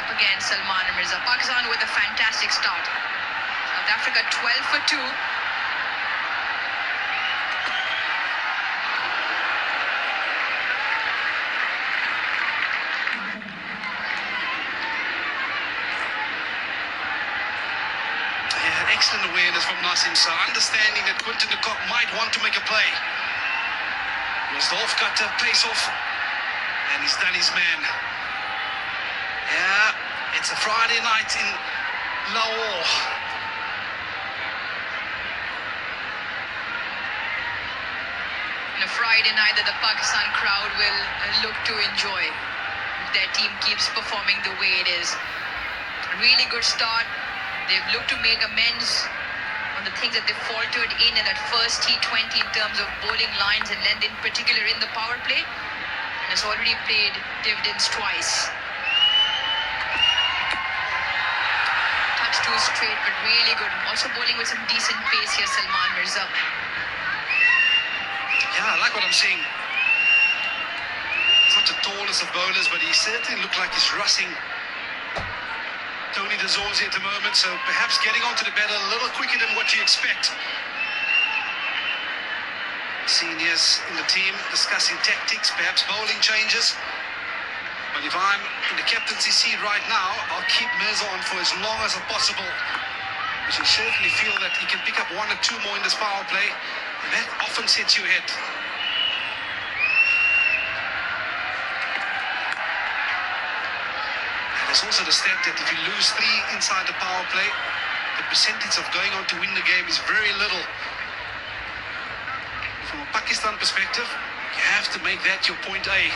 up again, Salman Mirza. Pakistan with a fantastic start. South Africa 12 for 2. Excellent awareness from Nasim Shah, understanding that Quinton de Kock might want to make a play. Was the off-cutter, pace off, and he's done his man. Yeah, it's a Friday night in Lahore. On a Friday night that the Pakistan crowd will look to enjoy if their team keeps performing the way it is. Really good start. They've looked to make amends on the things that they faltered in that first T20 in terms of bowling lines and length, in particular in the power play. And it's already paid dividends twice. Touch too straight, but really good. Also bowling with some decent pace here, Salman Mirza. Yeah, I like what I'm seeing. He's not the tallest of bowlers, but he certainly looked like he's rushing Tony de Zorzi at the moment, so perhaps getting onto the batter a little quicker than what you expect. Seniors in the team discussing tactics, perhaps bowling changes. But if I'm in the captaincy seat right now, I'll keep Mirza on for as long as possible. We should certainly feel that he can pick up 1 or 2 more in this power play, and that often sets you ahead. There's also the stat that if you lose 3 inside the power play, the percentage of going on to win the game is very little. From a Pakistan perspective, you have to make that your point A.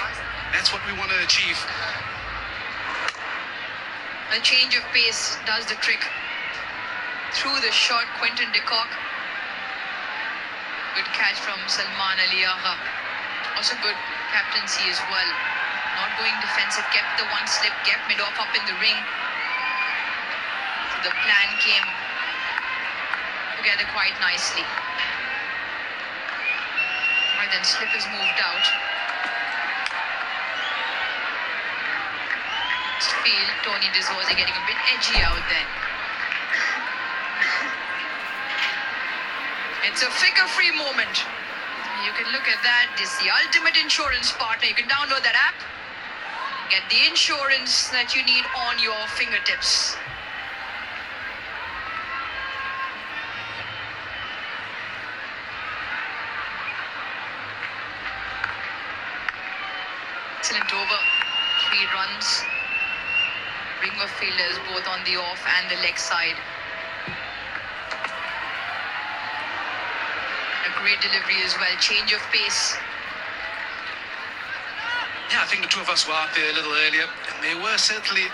That's what we want to achieve. A change of pace does the trick. Through the shot, Quinton de Kock. Good catch from Salman Ali Agha. Also good captaincy as well. Not going defensive, kept the one slip, kept mid-off up in the ring. So the plan came together quite nicely. Right then, slip is moved out. Field, Tony de Zorzi getting a bit edgy out there. It's a figure-free moment. You can look at that. This is the ultimate insurance partner. You can download that app. Get the insurance that you need on your fingertips. Excellent over. 3 runs. Ring of fielders both on the off and the leg side. A great delivery as well. Change of pace. Yeah, I think the 2 of us were out there a little earlier, and there were certainly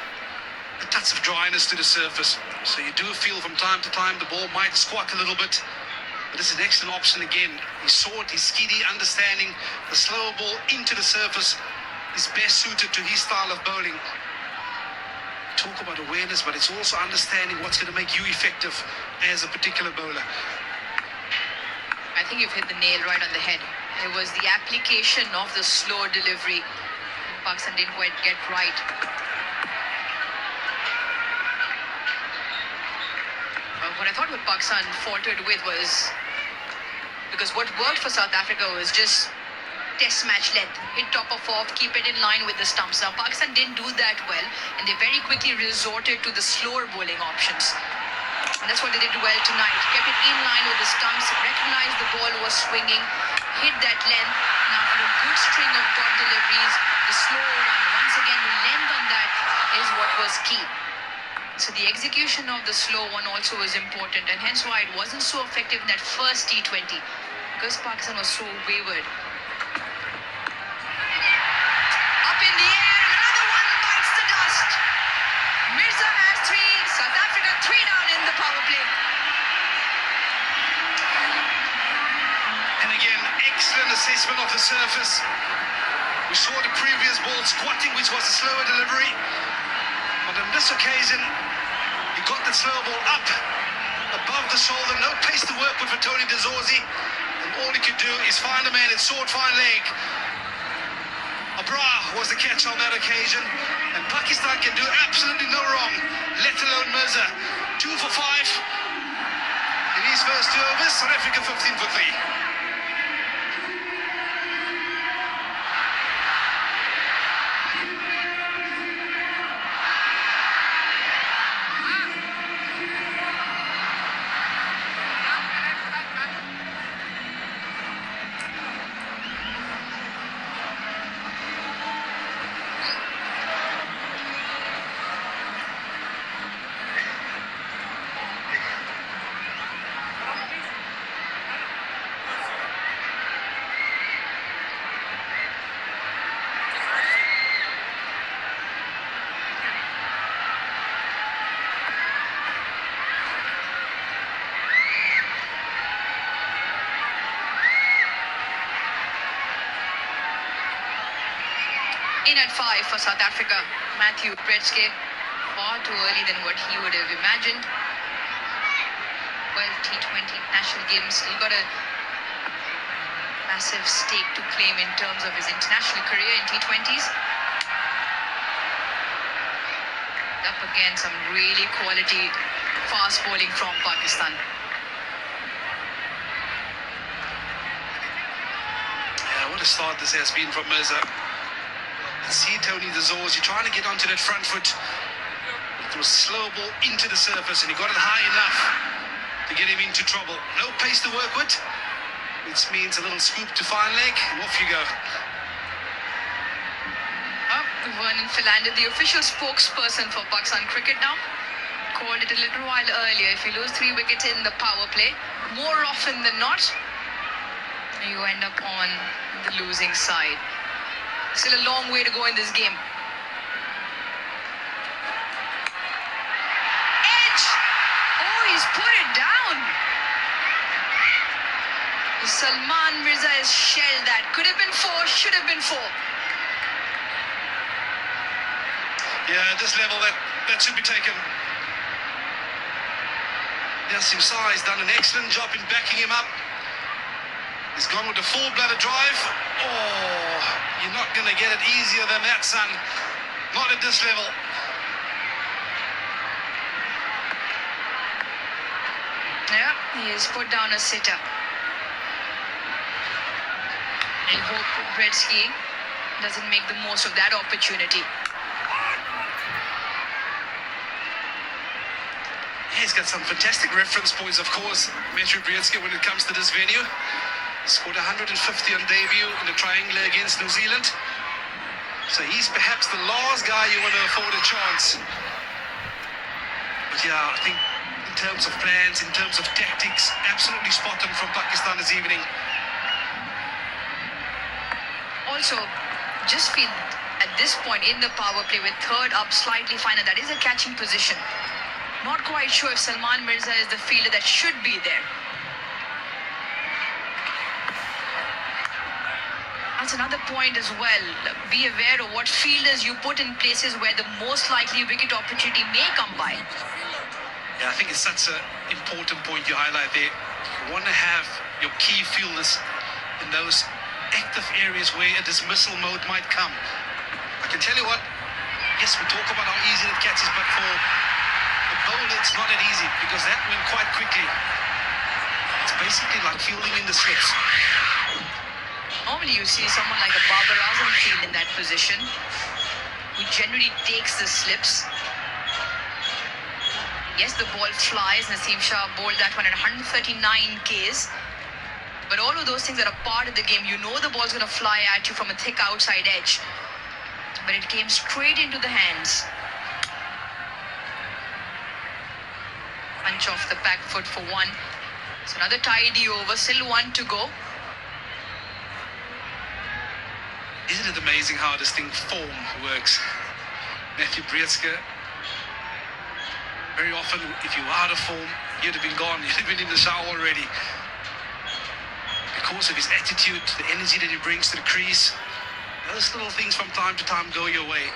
a touch of dryness to the surface. So you do feel from time to time the ball might squawk a little bit, but this is an excellent option again. He's short, he's skiddy, understanding the slower ball into the surface is best suited to his style of bowling. Talk about awareness, but it's also understanding what's going to make you effective as a particular bowler. I think you've hit the nail right on the head. It was the application of the slow delivery Pakistan didn't quite get right. What I thought what Pakistan faltered with was, because what worked for South Africa was just test match length, hit top of off, keep it in line with the stumps. Now Pakistan didn't do that well, and they very quickly resorted to the slower bowling options. And that's what they did well tonight. Kept it in line with the stumps, recognized the ball was swinging, hit that length. Now for a good string of dot deliveries, the slow one. Once again, the length on that is what was key. So the execution of the slow one also was important, and hence why it wasn't so effective in that first T20, because Pakistan was so wayward. Up in the air, and another one bites the dust. Mirza has 3, South Africa 3 down in the power play. And again, excellent assessment of the surface. We saw the previous ball squatting, which was a slower delivery. But on this occasion, he got the slow ball up above the shoulder. No pace to work with for Tony de Zorzi. And all he could do is find a man in sword fine leg Abrar was the catch on that occasion, and Pakistan can do absolutely no wrong, let alone Mirza. 2 for 5 in his first 2 overs. South Africa 15 for 3. In at 5 for South Africa, Matthew Bretsky, far too early than what he would have imagined. 12 T20 national games, he got a massive stake to claim in terms of his international career in T20s. Up again, some really quality fast bowling from Pakistan. Yeah, what a start this has been from Mirza. See Tony de Zoers, you're trying to get onto that front foot. It was slow ball into the surface, and he got it high enough to get him into trouble. No pace to work with, which means a little scoop to fine leg, and off you go. Vernon Philander, the official spokesperson for Pakistan cricket now, called it a little while earlier. If you lose 3 wickets in the power play, more often than not, you end up on the losing side. Still a long way to go in this game. Edge! Oh, he's put it down. Salman Mirza has shelled that. Could have been 4, should have been 4. Yeah, at this level, that should be taken. Yasim Shah has done an excellent job in backing him up. He's gone with a full-blooded drive. Oh, you're not going to get it easier than that, son. Not at this level. Yeah, he has put down a sitter. And hope Bretsky doesn't make the most of that opportunity. He's got some fantastic reference points, of course, Matthew Bretsky, when it comes to this venue. Scored 150 on debut in the triangular against New Zealand. So he's perhaps the last guy you want to afford a chance. But yeah, I think in terms of plans, in terms of tactics, absolutely spot on from Pakistan this evening. Also, just feel at this point in the power play with 3rd up slightly finer, that is a catching position. Not quite sure if Salman Mirza is the fielder that should be there. That's another point as well. Be aware of what fielders you put in places where the most likely wicket opportunity may come by. Yeah, I think it's such an important point you highlight there. You want to have your key fielders in those active areas where a dismissal mode might come. I can tell you what, yes, we talk about how easy the catch is, but for the bowler, it's not that easy because that went quite quickly. It's basically like fielding in the slips. Normally you see someone like a Babar Azam field in that position, who generally takes the slips. Yes, the ball flies. Naseem Shah bowled that one at 139 Ks. But all of those things are a part of the game. You know the ball's going to fly at you from a thick outside edge. But it came straight into the hands. Punch off the back foot for 1. So another tidy over, still 1 to go. Isn't it amazing how this thing form works? Matthew Bretsky, very often, if you were out of form, you'd have been gone. You'd have been in the shower already. Because of his attitude, the energy that he brings to the crease, those little things from time to time go your way.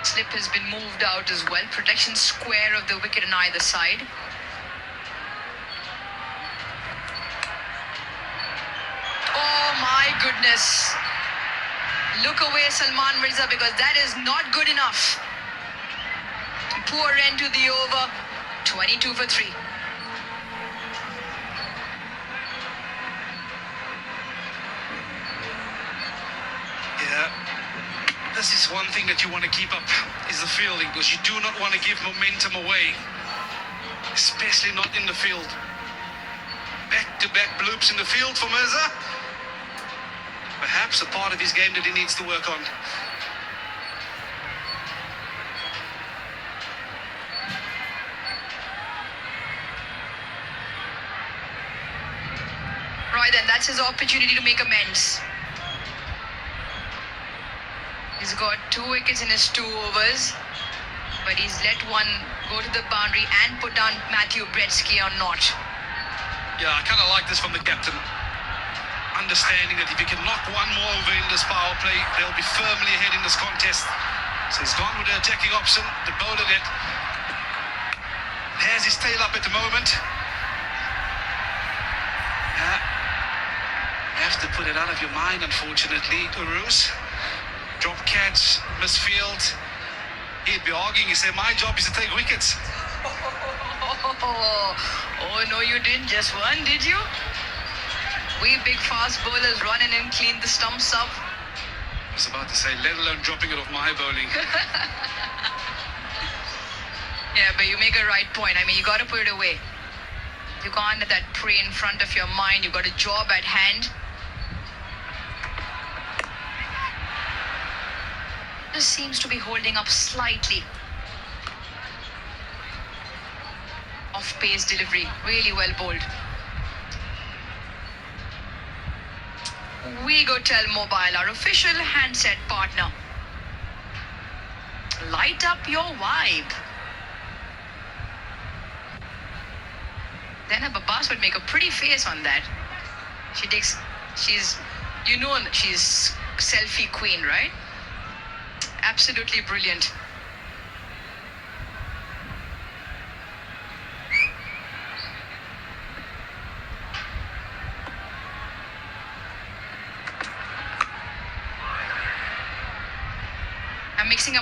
Slip has been moved out as well. Protection square of the wicket on either side. goodness. Look away, Salman Mirza, because that is not good enough. Poor end to the over. 22 for 3. Yeah. This is one thing that you want to keep up, is the fielding, because you do not want to give momentum away, especially not in the field. Back-to-back bloops in the field for Mirza. Perhaps a part of his game that he needs to work on. Right then, that's his opportunity to make amends. He's got 2 wickets in his 2 overs, but he's let one go to the boundary and put down Matthew Bretsky on naught. Yeah, I kind of like this from the captain. Understanding that if he can knock one more over in this power play, they'll be firmly ahead in this contest. So he's gone with the attacking option, the bowler that has his tail up at the moment. Have to put it out of your mind, unfortunately, Urus. Drop catch, misfield. He'd be arguing, he said, my job is to take wickets. Oh, no, you didn't. Just one, did you? We big fast bowlers run in and clean the stumps up. I was about to say, let alone dropping it off my bowling. Yeah, but you make a right point. I mean, you got to put it away. You can't let that prey in front of your mind. You got a job at hand. This seems to be holding up slightly. Off-pace delivery, really well bowled. We go Tel Mobile, our official handset partner. Light up your vibe. Then Abbas would make a pretty face on that. She's selfie queen, right? Absolutely brilliant. I'm mixing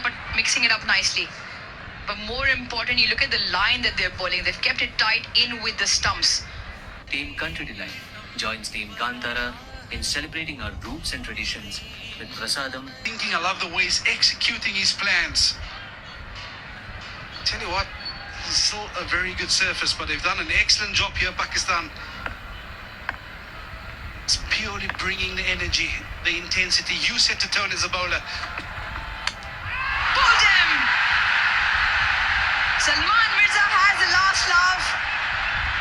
it up nicely. But more important, you look at the line that they're bowling. They've kept it tight in with the stumps. Team Country Delight joins Team Kantara in celebrating our roots and traditions with Prasadam. I love the way he's executing his plans. Tell you what, it's still a very good surface, but they've done an excellent job here, Pakistan. It's purely bringing the energy, the intensity. You set the tone as a bowler. Pulled him! Salman Mirza has the last laugh.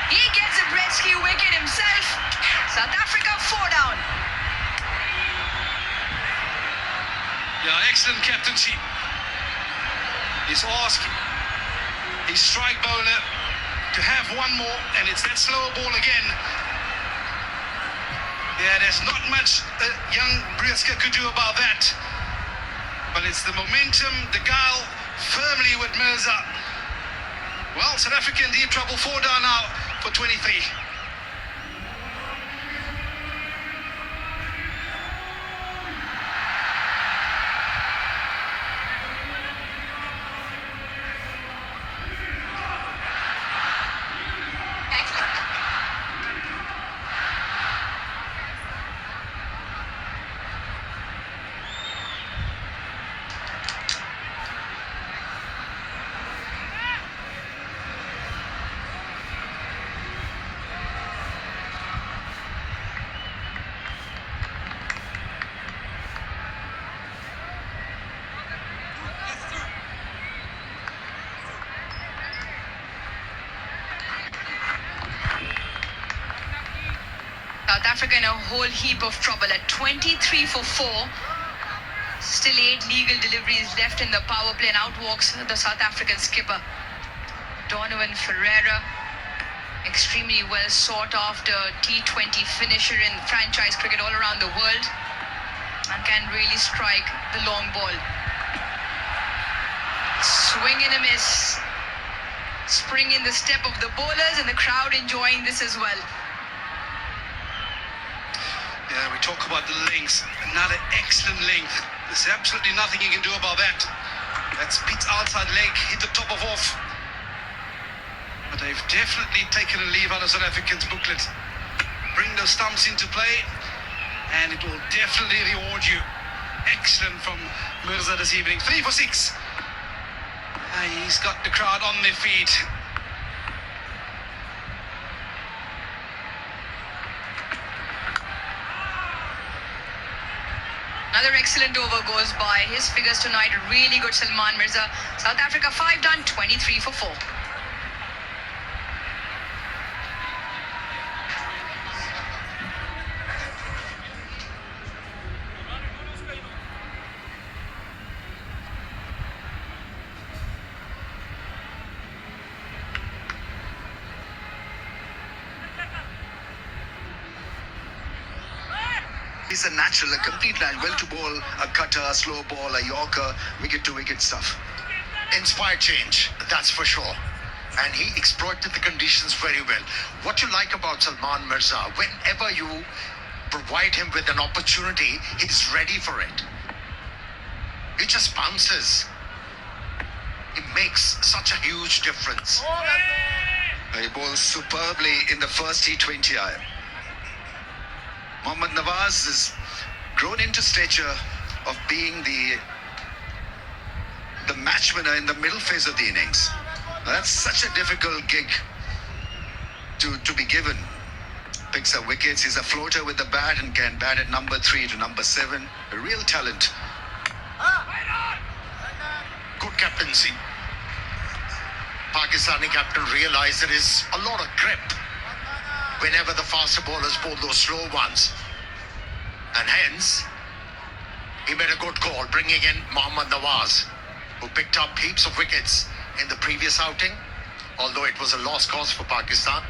He gets a Bretsky wicket himself. South Africa 4 down. Yeah, excellent captaincy. He's asked his strike bowler to have one more, and it's that slower ball again. Yeah, there's not much young Bretsky could do about that. But it's the momentum, the guile, firmly with Mirza. Well, South Africa in deep trouble, 4 down now for 23. South Africa in a whole heap of trouble at 23 for 4. Still 8 legal deliveries left in the power play, and out walks the South African skipper. Donovan Ferreira, extremely well sought after T20 finisher in franchise cricket all around the world, and can really strike the long ball. Swing and a miss. Spring in the step of the bowlers, and the crowd enjoying this as well. Yeah, We talk about the lengths. Another excellent length. There's absolutely nothing you can do about that. That's Pete's outside leg, hit the top of off. But they've definitely taken a leave out of South African's booklet. Bring those stumps into play, and it will definitely reward you. Excellent from Mirza this evening. 3 for 6. He's got the crowd on their feet. Another excellent over goes by. His figures tonight really good, Salman Mirza. South Africa 5 done, 23 for 4. He's a natural, a complete natural. Well to bowl, a cutter, a slow ball, a yorker, wicket to wicket stuff. Inspired change, that's for sure. And he exploited the conditions very well. What you like about Salman Mirza, whenever you provide him with an opportunity, he's ready for it. He just bounces. It makes such a huge difference. He bowls superbly in the first T20I. Mohammad Nawaz has grown into stature of being the match winner in the middle phase of the innings. Now, that's such a difficult gig to be given. Picks up wickets, he's a floater with the bat and can bat at number 3 to number 7. A real talent. Good captaincy. Pakistani captain realized there is a lot of grip whenever the faster bowlers bowl those slow ones. And hence, he made a good call, bringing in Mohammad Nawaz, who picked up heaps of wickets in the previous outing, although it was a lost cause for Pakistan.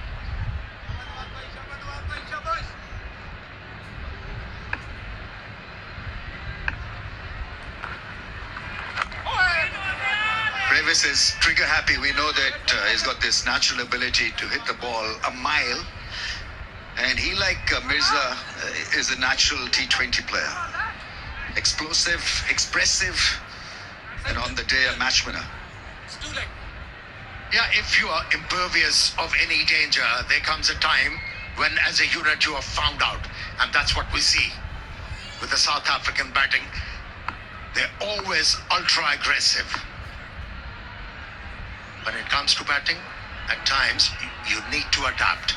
Brevis is trigger happy. We know that he's got this natural ability to hit the ball a mile. And he, like Mirza, is a natural T20 player. Explosive, expressive, and on the day a match winner. Yeah, if you are impervious of any danger, there comes a time when as a unit you are found out. And that's what we see with the South African batting. They're always ultra aggressive. When it comes to batting, at times you need to adapt.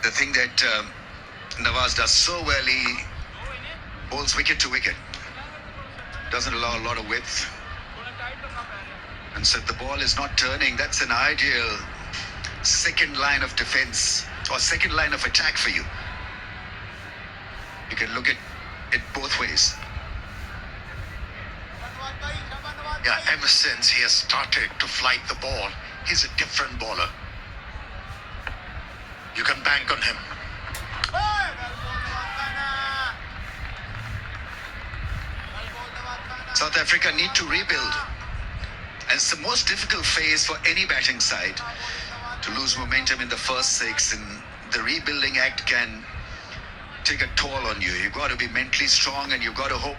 The thing that Nawaz does so well, he bowls wicket to wicket. Doesn't allow a lot of width. And so if the ball is not turning, that's an ideal second line of defense or second line of attack for you. You can look at it both ways. Yeah, ever since he has started to flight the ball, he's a different bowler. You can bank on him. South Africa need to rebuild. And it's the most difficult phase for any batting side to lose momentum in the first 6, and the rebuilding act can take a toll on you. You've got to be mentally strong and you've got to hope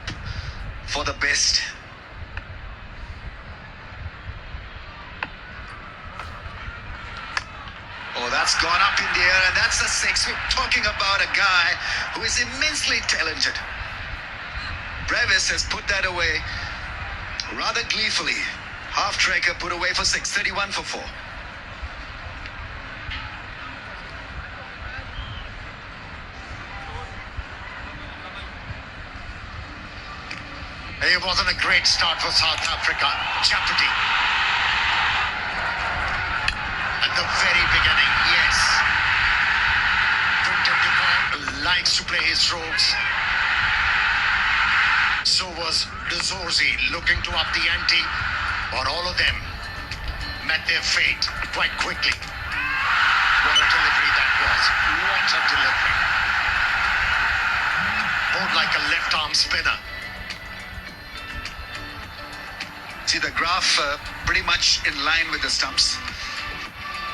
for the best. Oh, that's gone up in the air, and that's a 6. We're talking about a guy who is immensely talented. Brevis has put that away rather gleefully. Half tracker put away for 6, 31 for 4. It wasn't a great start for South Africa. Jeopardy. At the very beginning, yes. Quinton de Kock likes to play his strokes. So was De Zorzi looking to up the ante, but all of them met their fate quite quickly. What a delivery that was. What a delivery. Bowled like a left-arm spinner. See the graph pretty much in line with the stumps.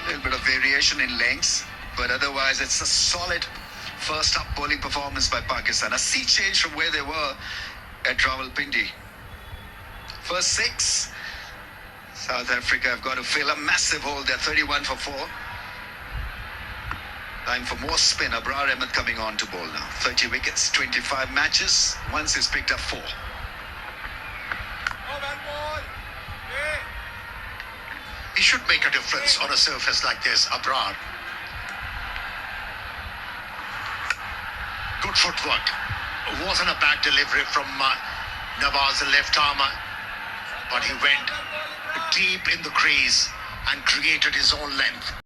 little bit of variation in lengths, but otherwise it's a solid first up bowling performance by Pakistan. A sea change from where they were at Rawalpindi. First 6, South Africa have got to fill a massive hole. They're 31 for 4. Time for more spin. Abrar Ahmed coming on to bowl now. 30 wickets, 25 matches. Once he's picked up 4. He should make a difference on a surface like this, Abrar. Good footwork. Wasn't a bad delivery from Nawaz, the left armer, but he went deep in the crease and created his own length.